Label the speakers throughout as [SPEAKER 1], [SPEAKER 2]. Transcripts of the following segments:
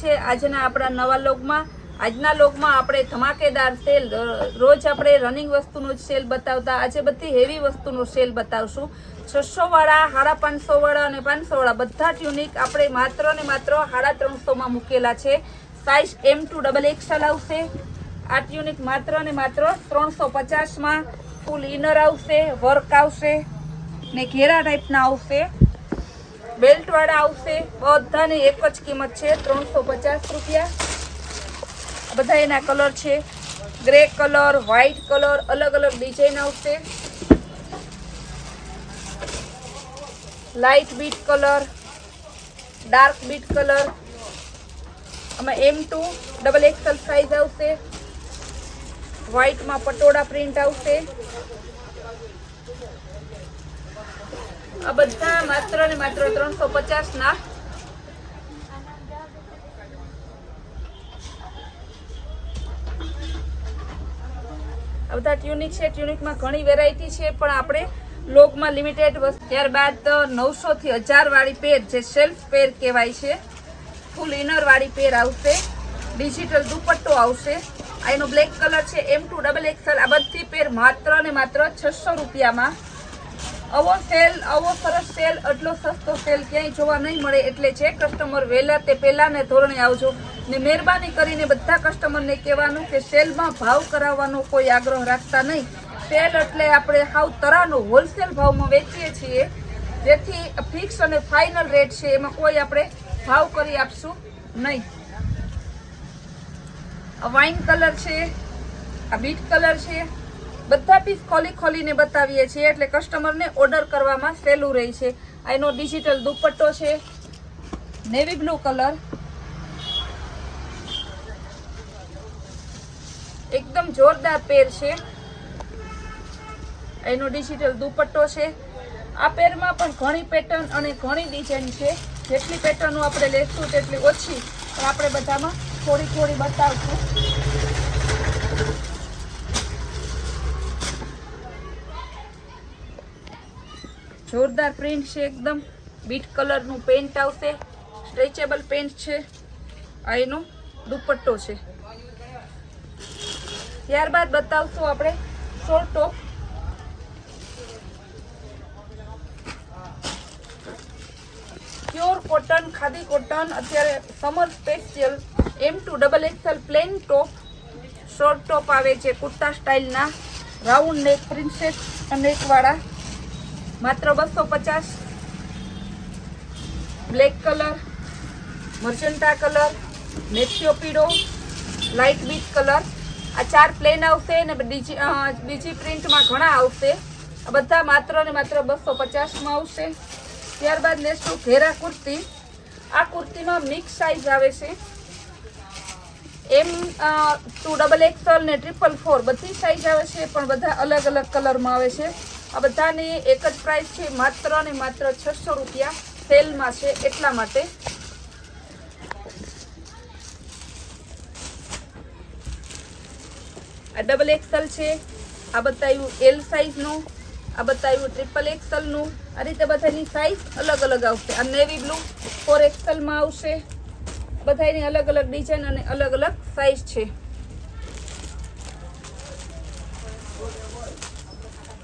[SPEAKER 1] છે આજના આપણા નવા લોગમાં। આજના લોગમાં આપણે ધમાકેદાર સેલ, રોજ આપણે રનિંગ વસ્તુનો જ સેલ બતાવતા, આજે બધી હેવી વસ્તુનો સેલ બતાવશું। 600 વાળા, 550 વાળા અને 500 વાળા બધા ટ્યુનિક આપણે માત્ર ને માત્ર 350 માં મૂકેલા છે। સાઇઝ M2 XXL આવશે। આ ટ્યુનિક માત્ર ને માત્ર 350 માં ફૂલ ઇનર આવશે, વર્ક આવશે ને ઘેરા ટાઈપના આવશે, બેલ્ટ વાળા આવશે। બધાની એક જ કિંમત છે 350 રૂપિયા। બધા એના કલર છે, ગ્રે કલર, વ્હાઈટ કલર, અલગ અલગ ડિઝાઇન આવશે। Light bit colour, dark bit colour, આમાં M2 XXL સાઇઝ આવશે। વ્હાઈટમાં પટોળા પ્રિન્ટ આવશે। આ બધા માત્ર ને માત્ર 350 ના। આ બધા ટ્યુનિક છે, ટ્યુનિકમાં ઘણી વેરાયટી છે પણ આપણે લોગમાં લિમિટેડ વસ્તુ। ત્યારબાદ 900 થી 1000 વાળી પેર જે સેલ્ફ પેર કહેવાય છે, ફૂલ ઇનર વાળી પેર આવશે, ડિજિટલ દુપટ્ટો આવશે। આ એનો બ્લેક કલર છે M2 XXL। આ બધી પેર માત્ર ને માત્ર 600 રૂપિયામાં। આવો સેલ, આવો સરસ સેલ, એટલો સસ્તો સેલ ક્યાંય જોવા નહીં મળે। એટલે જે કસ્ટમર વહેલા તે પહેલાને ધોરણે આવજો ને મહેરબાની કરીને બધા કસ્ટમરને કહેવાનું કે સેલમાં ભાવ કરાવવાનો કોઈ આગ્રહ રાખતા નહીં। સેલ એટલે આપણે હાવ તરાનો હોલસેલ ભાવમાં વેચીએ છીએ, જેથી ફિક્સ અને ફાઇનલ રેટ છે, એમાં કોઈ આપણે ભાવ કરી આપશું નહીં। આ વાઇન કલર છે, આ બીટ કલર છે, બધા પીસ ખોલીને બતાવીએ છીએ એટલે કસ્ટમરને ઓર્ડર કરવામાં સહેલું રહે છે। આ એનો ડિજિટલ દુપટ્ટો છે, નેવી બ્લુ કલર, એકદમ જોરદાર પેર છે। એનો ડિજિટલ દુપટ્ટો છે। આ પેરમાં પણ ઘણી પેટર્ન અને ઘણી ડિઝાઇન છે। જેટલી પેટર્નો આપણે લેશું તેટલી ઓછી, પણ આપણે બધામાં થોડી થોડી બતાવશું। જોરદાર પ્રિન્ટ છે, એકદમ બીટ કલરનું પેન્ટ આવશે, સ્ટ્રેચેબલ પેન્ટ છે। આ એનો દુપટ્ટો છે। ત્યારબાદ બતાવશું આપણે short top. Pure cotton, khadi cotton, અત્યારે summer special M2 XXL plain top, short top આવે છે કુર્તા સ્ટાઇલના, રાઉન્ડ નેક, પ્રિન્સેસ નેક વાળા, માત્ર 250। બ્લેક કલર, મર્જન્ટા કલર, મેથિયો પીળો, લાઇટ બીટ કલર, આ 4 પ્લેન આવશે ને બીજી પ્રિન્ટમાં ઘણા આવશે। આ બધા માત્ર ને માત્ર 250 માં આવશે। ત્યારબાદ લેશું ઘેરા કુર્તી। આ કુર્તીમાં મિક્સ સાઇઝ આવે છે, M2 XXL ને 444 બધી સાઇઝ આવે છે, પણ બધા અલગ અલગ કલરમાં આવે છે। આ બધાની એક જ પ્રાઇસ છે, માત્ર ને માત્ર 600 રૂપિયા। સેલમાં છે એટલા માટે। આ XXL છે, આ બતાવ્યું L સાઇઝનું, આ બતાવ્યું XXL નું। આ રીતે બધાની સાઇઝ અલગ અલગ આવશે। આ નેવી બ્લુ 4XL માં આવશે। બધાની અલગ અલગ ડિઝાઇન અને અલગ અલગ સાઇઝ છે।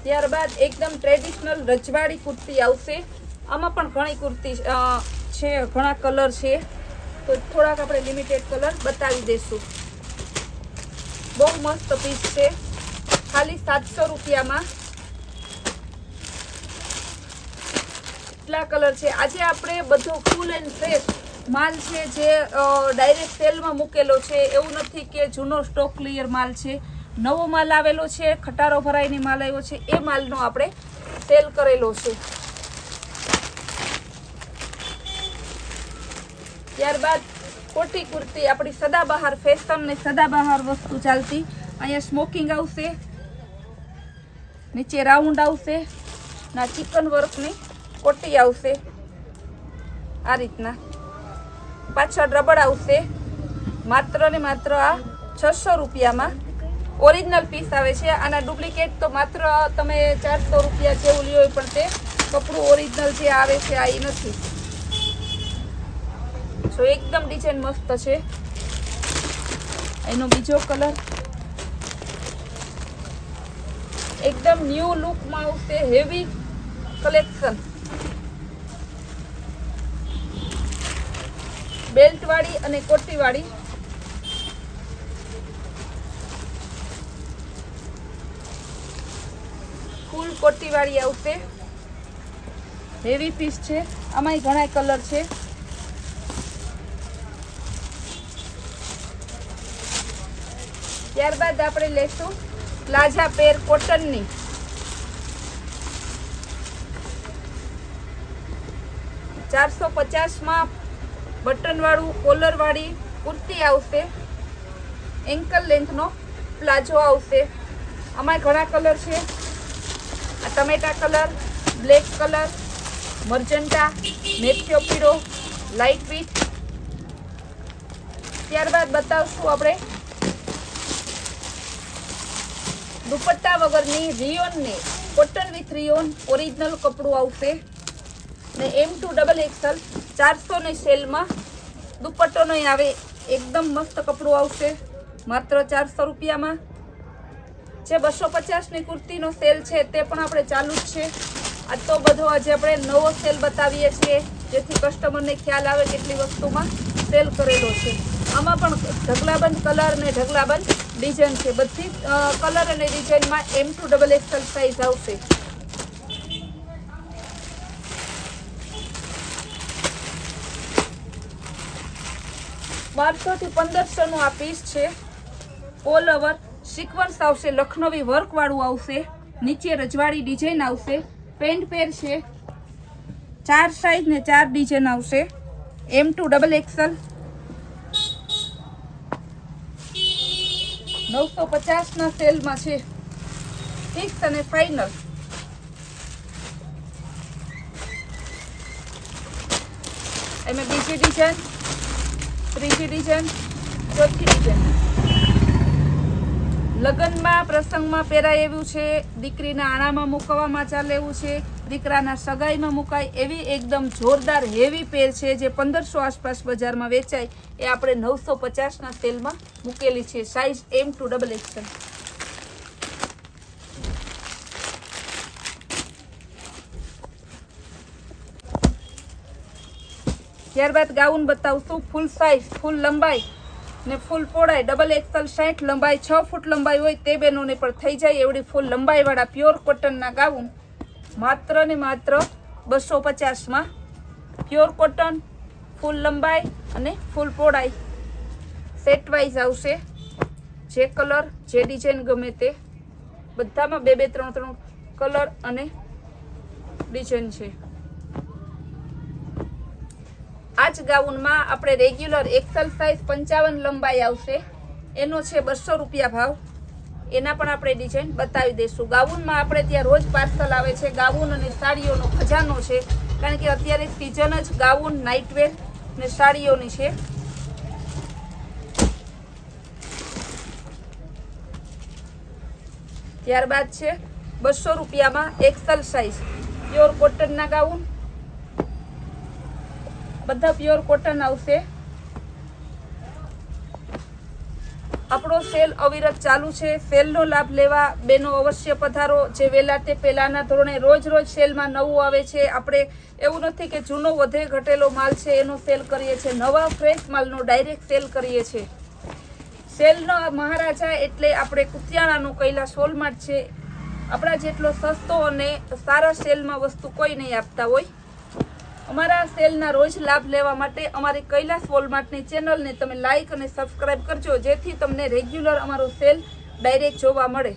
[SPEAKER 1] ત્યારબાદ એકદમ ટ્રેડિશનલ રજવાડી કુર્તી આવશે। આમાં પણ ઘણી કુર્તી છે, ઘણા કલર છે, તો થોડાક આપણે લિમિટેડ કલર બતાવી દઈશું। બહુ મસ્ત પીસ છે, ખાલી 700 રૂપિયામાં। કેટલા કલર છે। આજે આપણે બધો ફૂલ એન્ડ ફ્રેશ માલ છે, જે ડાયરેક્ટ સેલમાં મૂકેલો છે, એવું નથી કે જૂનો સ્ટોક ક્લિયર માલ છે। નવો માલ આવેલો છે, ખટારો ભરાઈને માલ આવ્યો છે, એ માલનો આપણે સેલ કરેલો છે। ત્યારબાદ કોટી કુર્તી, આપણી સદાબહાર ફેશન ને સદાબહાર વસ્તુ ચાલતી। અહીંયા સ્મોકિંગ આવશે, નીચે રાઉન્ડ આવશે, ના ચિકન વર્કની કોટી આવશે, આ રીતના પાછળ રબડ આવશે। માત્ર ને માત્ર આ 600 રૂપિયામાં ઓરિજિનલ પીસ આવે છે। આના ડુપ્લિકેટ તો માત્ર તમે 400 રૂપિયા જેવું લ્યો, પણ તે કપડું ઓરિજિનલ જે આવે છે આ નથી। છો. એકદમ ડિઝાઇન મસ્ત છે. એનો બીજો કલર એકદમ ન્યૂ લુકમાં આવશે. હેવી કલેક્શન, બેલ્ટ વાળી અને કોટી વાળી. ફૂલ કોટી વાળી આવશે. હેવી પીસ છે. આમાં ઘણા કલર છે. ત્યારબાદ આપણે લેશું પ્લાઝા પેર કોટનની. $450 બટન વાળું કોલર વાળી કુર્તી આવશે. એન્કલ લેન્થનો પ્લાઝો આવશે. આમાં ઘણા કલર છે. આ ટમેટા કલર, બ્લેક કલર, મર્જન્ટા, મેથિયો પીળો, લાઇટ પીચ. ત્યારબાદ બતાવશું આપણે દુપટ્ટા વગરની રિયોનની કોટન વિથ રિયોન ઓરિજિનલ કપડું આવશે. ને M2XXL 400 ની સેલમાં દુપટ્ટો નહીં આવે. એકદમ મસ્ત કપડું આવશે માત્ર 400 રૂપિયામાં. જે 250 ની કુર્તીનો સેલ છે તે પણ આપણે ચાલુ જ છે. આ તો બધો આજે આપણે નવો સેલ બતાવીએ છીએ જેથી કસ્ટમરને ખ્યાલ આવે કેટલી વસ્તુમાં સેલ કરેલો છે. આમાં પણ ઢગલાબંધ કલર અને ઢગલાબંધ ડિઝાઇન છે. બધી કલર અને ડિઝાઇનમાં M2XXL સાઇઝ આવશે. $1200 થી 1500 નું આ પીસ છે. ઓલ ઓવર સિક્વન્સ આવશે. લખનવી વર્ક વાળું આવશે. નીચે રજવાડી ડિઝાઇન આવશે. પેન્ટ પેર છે. 4 સાઇઝ ને 4 ડિઝાઇન આવશે. M2XXL 950 ના સેલમાં છે. ફિક્સ અને ફાઇનલ. એમાં બીજી ડિઝાઇન, ત્રીજી ડિઝાઇન, ચોથી ડિઝાઇન. લગ્નમાં પ્રસંગમાં પહેરાય એવું છે. દીકરીના આણામાં મૂકવામાં ચાલે એવું છે. દીકરાના સગાઈમાં મુકાય એવી એકદમ જોરદાર હેવી પેર છે જે 1500 આસપાસ બજારમાં વેચાય એ આપણે 950 ના સેલમાં મૂકેલી છે. Size M2XXL. ત્યારબાદ ગાઉન બતાવશું. ફૂલ સાઇઝ, ફૂલ લંબાઈ ને ફૂલ પહોળાઈ. XXL 60 લંબાઈ, 6 ફૂટ લંબાઈ હોય તે બહેનોને પણ થઈ જાય એવડી ફૂલ લંબાઈવાળા પ્યોર કોટનના ગાઉન માત્ર ને માત્ર 250માં. પ્યોર કોટન, ફૂલ લંબાઈ અને ફૂલ પહોળાઈ સેટ વાઇઝ આવશે. જે કલર, જે ડિઝાઇન ગમે તે બધામાં 2-2, 3-3 કલર અને ડિઝાઇન છે. આ જ ગાઉનમાં આપણે રેગ્યુલર XL સાઇઝ 55 લંબાઈ આવશે. એનો છે 200 રૂપિયા ભાવ. એના પણ આપણે ડિઝાઇન બતાવી દઈશું. ગાઉનમાં આપણે ત્યાં રોજ પાર્સલ આવે છે. ગાઉન અને સાડીઓનો ખજાનો છે કારણ કે અત્યારે સિઝન જ ગાઉન, નાઇટવેર ને સાડીઓની છે. ત્યારબાદ છે 200 રૂપિયામાં XL સાઇઝ પ્યોર કોટનના ગાઉન. બધા પ્યોર કોટન આવશે. આપણો સેલ અવિરત ચાલુ છે. સેલનો લાભ લેવા બેનો અવશ્ય પધારો. જે વહેલા તે પહેલાના ધોરણે રોજ સેલમાં નવું આવે છે. આપણે એવું નથી કે જૂનો વધે ઘટેલો માલ છે એનો સેલ કરીએ છીએ. નવા ફ્રેશ માલનો ડાયરેક્ટ સેલ કરીએ છીએ. સેલનો મહારાજા એટલે આપણે કુતિયાણાનો કૈલાસ હોલમાર્ટ છે. આપણા જેટલો સસ્તો અને સારા સેલમાં વસ્તુ કોઈ નહીં આપતા હોય. અમારા સેલના રોજ લાભ લેવા માટે અમારી કૈલાસ વોલમાર્ટની ચેનલને તમે લાઈક અને સબસ્ક્રાઇબ કરજો જેથી તમને રેગ્યુલર અમારો સેલ ડાયરેક્ટ જોવા મળે.